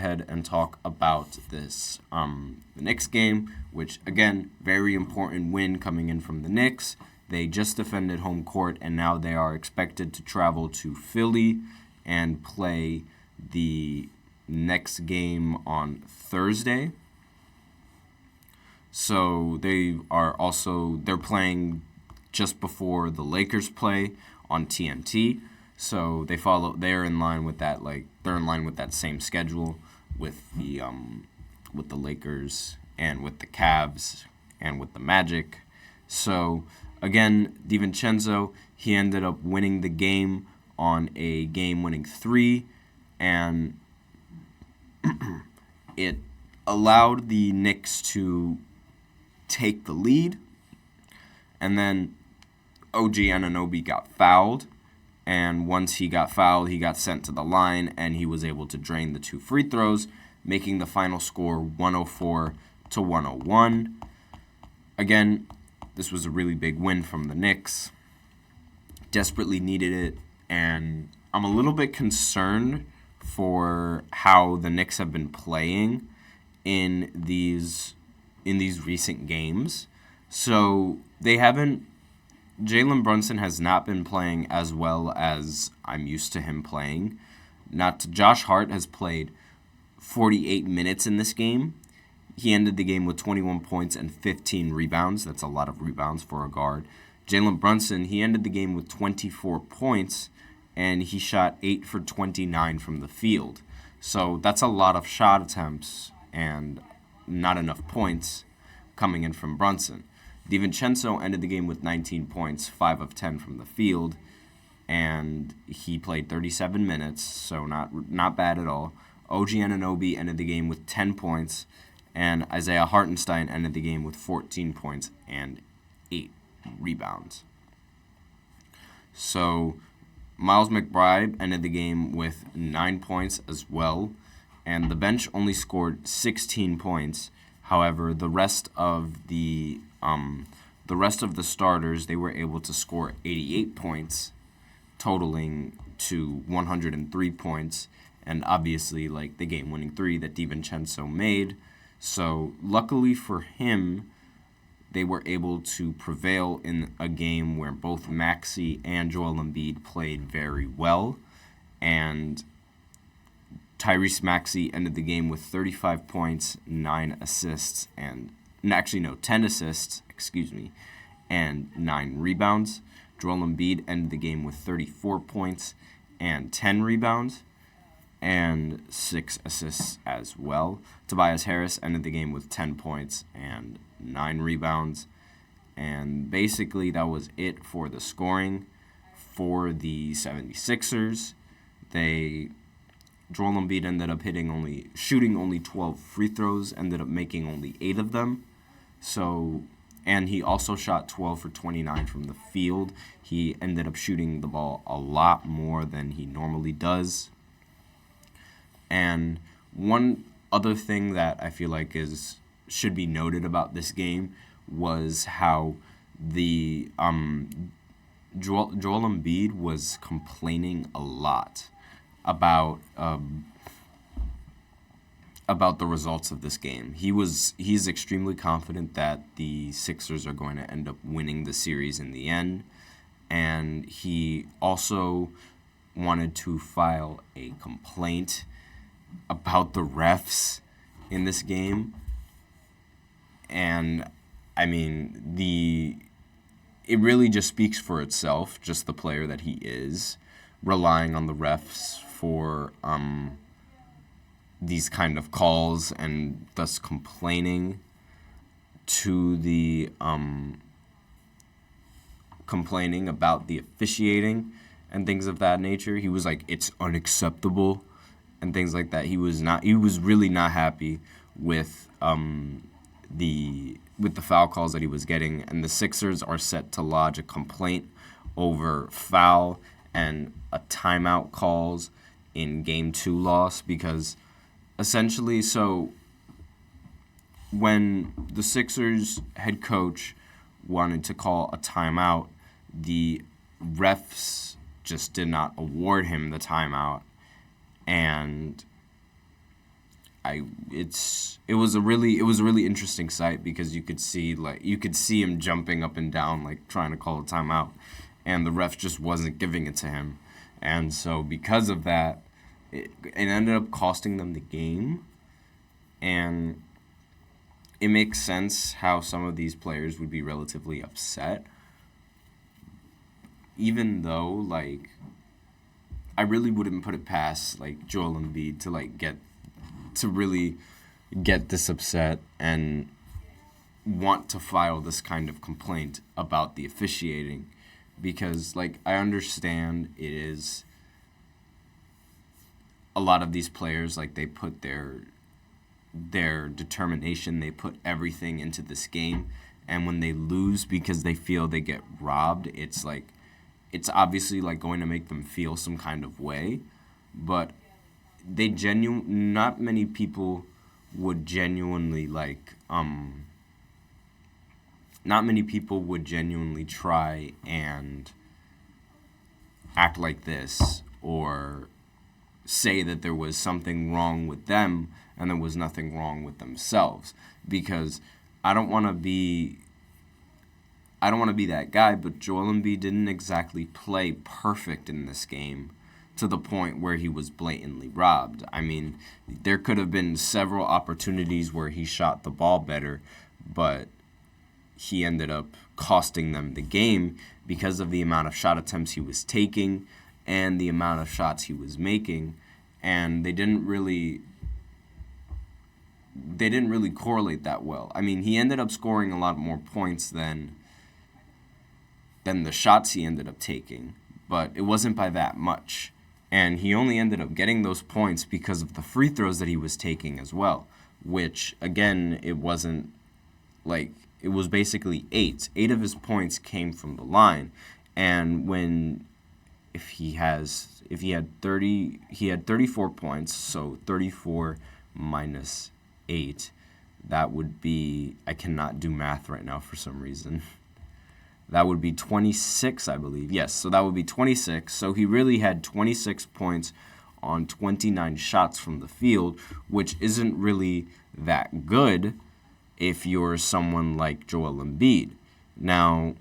ahead and talk about this the Knicks game, which again, very important win coming in from the Knicks. They just defended home court, and now they are expected to travel to Philly and play the next game on Thursday. So they're playing just before the Lakers play on TNT. So they're in line with that, they're in line with that same schedule with the Lakers and with the Cavs and with the Magic. So again, DiVincenzo, he ended up winning the game on a game-winning three, and it allowed the Knicks to take the lead. And then OG Anunoby got fouled, and once he got fouled, he got sent to the line, and he was able to drain the 2 free throws, making the final score 104-101. Again, this was a really big win from the Knicks. Desperately needed it, and I'm a little bit concerned for how the Knicks have been playing in these recent games. So Jalen Brunson has not been playing as well as I'm used to him playing. Josh Hart has played 48 minutes in this game. He ended the game with 21 points and 15 rebounds. That's a lot of rebounds for a guard. Jalen Brunson, he ended the game with 24 points, and he shot 8 for 29 from the field. So that's a lot of shot attempts and not enough points coming in from Brunson. DiVincenzo ended the game with 19 points, 5 of 10 from the field, and he played 37 minutes, so not bad at all. OG Anunoby ended the game with 10 points, and Isaiah Hartenstein ended the game with 14 points and 8 rebounds. So Miles McBride ended the game with 9 points as well, and the bench only scored 16 points. However, the rest of the starters, they were able to score 88 points, totaling to 103 points, and obviously the game-winning three that DiVincenzo made. So luckily for him, they were able to prevail in a game where both Maxey and Joel Embiid played very well, and Tyrese Maxey ended the game with 35 points, 10 assists, and 9 rebounds. Joel Embiid ended the game with 34 points and 10 rebounds and 6 assists as well. Tobias Harris ended the game with 10 points and 9 rebounds. And basically that was it for the scoring for the 76ers. Joel Embiid ended up shooting only 12 free throws, ended up making only 8 of them. And he also shot 12 for 29 from the field. He ended up shooting the ball a lot more than he normally does. And one other thing that I feel like should be noted about this game was how the Joel Embiid was complaining a lot about the results of this game. He's extremely confident that the Sixers are going to end up winning the series in the end, and he also wanted to file a complaint about the refs in this game. And I mean, it really just speaks for itself, just the player that he is, relying on the refs for these kind of calls and thus complaining about the officiating and things of that nature. He was like, it's unacceptable and things like that. He was really not happy with the foul calls that he was getting, and the Sixers are set to lodge a complaint over foul and a timeout calls in Game 2 loss, because essentially, so when the Sixers head coach wanted to call a timeout, the refs just did not award him the timeout, and it was a really interesting sight because you could see him jumping up and down like trying to call a timeout, and the ref just wasn't giving it to him, and so because of that, it ended up costing them the game, and it makes sense how some of these players would be relatively upset, even though like I really wouldn't put it past like Joel Embiid to really get this upset and want to file this kind of complaint about the officiating, because like I understand it is a lot of these players, like they put their determination, they put everything into this game, and when they lose because they feel they get robbed, it's obviously like going to make them feel some kind of way, but not many people would genuinely try and act like this or say that there was something wrong with them and there was nothing wrong with themselves, because I don't want to be that guy, but Joel Embiid didn't exactly play perfect in this game to the point where he was blatantly robbed. I mean, there could have been several opportunities where he shot the ball better, but he ended up costing them the game because of the amount of shot attempts he was taking and the amount of shots he was making, and they didn't really correlate that well. I mean, he ended up scoring a lot more points than the shots he ended up taking, but it wasn't by that much. And he only ended up getting those points because of the free throws that he was taking as well, which, again, it was basically 8. 8 of his points came from the line. And if he had 34 points, so 34 minus 8, that would be, I cannot do math right now for some reason. That would be 26, I believe. Yes, so that would be 26. So he really had 26 points on 29 shots from the field, which isn't really that good if you're someone like Joel Embiid. Now,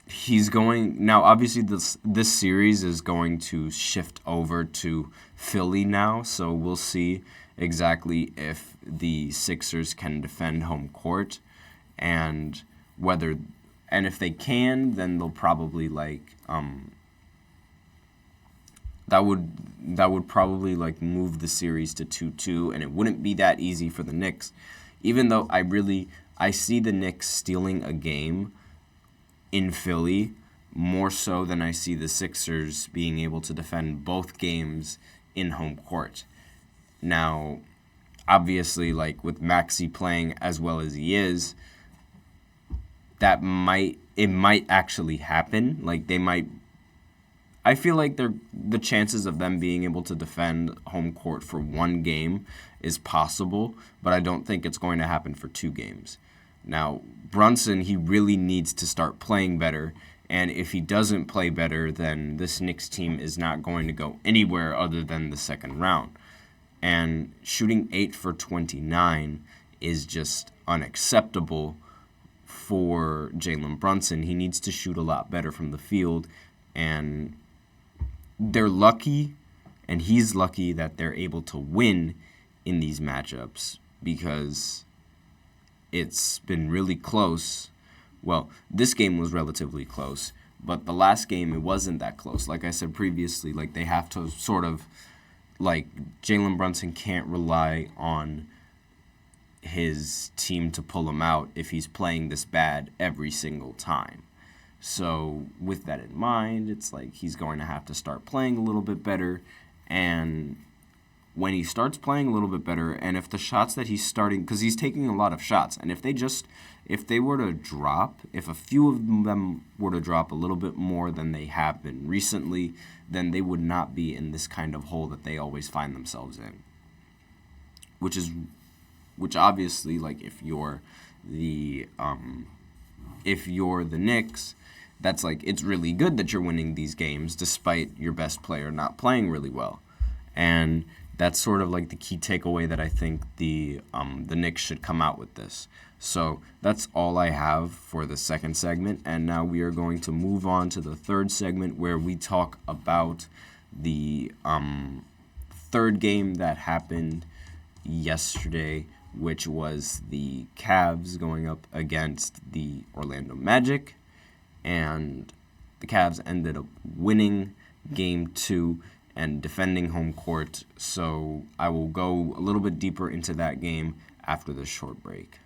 obviously this series is going to shift over to Philly now, so we'll see exactly if the Sixers can defend home court, and if they can, then they'll probably that would probably move the series to 2-2, and it wouldn't be that easy for the Knicks, even though I see the Knicks stealing a game in Philly more so than I see the Sixers being able to defend both games in home court. Now, obviously, with Maxey playing as well as he is, it might actually happen. I feel like the chances of them being able to defend home court for one game is possible, but I don't think it's going to happen for 2 games. Now, Brunson, he really needs to start playing better, and if he doesn't play better, then this Knicks team is not going to go anywhere other than the second round. And shooting 8 for 29 is just unacceptable for Jalen Brunson. He needs to shoot a lot better from the field, and they're lucky, and he's lucky that they're able to win in these matchups because it's been really close. Well, this game was relatively close, but the last game, it wasn't that close. Like I said previously, they have to sort of, Jalen Brunson can't rely on his team to pull him out if he's playing this bad every single time. So with that in mind, it's he's going to have to start playing a little bit better, and when he starts playing a little bit better, and if the shots that he's starting, because he's taking a lot of shots, and if a few of them were to drop a little bit more than they have been recently, then they would not be in this kind of hole that they always find themselves in. Which obviously, if you're the Knicks, that's it's really good that you're winning these games despite your best player not playing really well. And That's sort of like the key takeaway that I think the Knicks should come out with this. So that's all I have for the second segment, and now we are going to move on to the third segment where we talk about the third game that happened yesterday, which was the Cavs going up against the Orlando Magic, and the Cavs ended up winning Game 2 and defending home court, so I will go a little bit deeper into that game after this short break.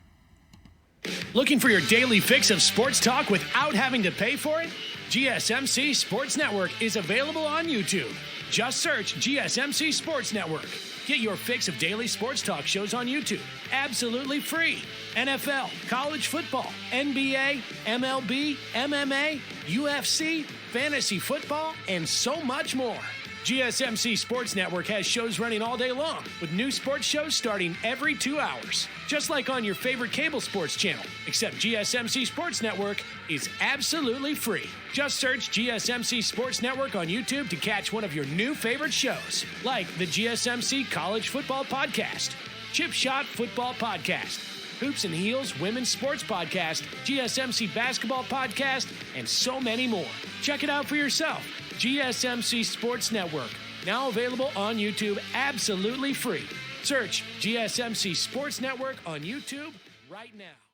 Looking for your daily fix of sports talk without having to pay for it? GSMC Sports Network is available on YouTube. Just search GSMC Sports Network. Get your fix of daily sports talk shows on YouTube, absolutely free. NFL, college football, NBA, MLB, MMA, UFC, fantasy football, and so much more. GSMC Sports Network has shows running all day long, with new sports shows starting every 2 hours. Just like on your favorite cable sports channel, except GSMC Sports Network is absolutely free. Just search GSMC Sports Network on YouTube to catch one of your new favorite shows, like the GSMC College Football Podcast, Chip Shot Football Podcast, Hoops and Heels Women's Sports Podcast, GSMC Basketball Podcast, and so many more. Check it out for yourself. GSMC Sports Network, now available on YouTube absolutely free. Search GSMC Sports Network on YouTube right now.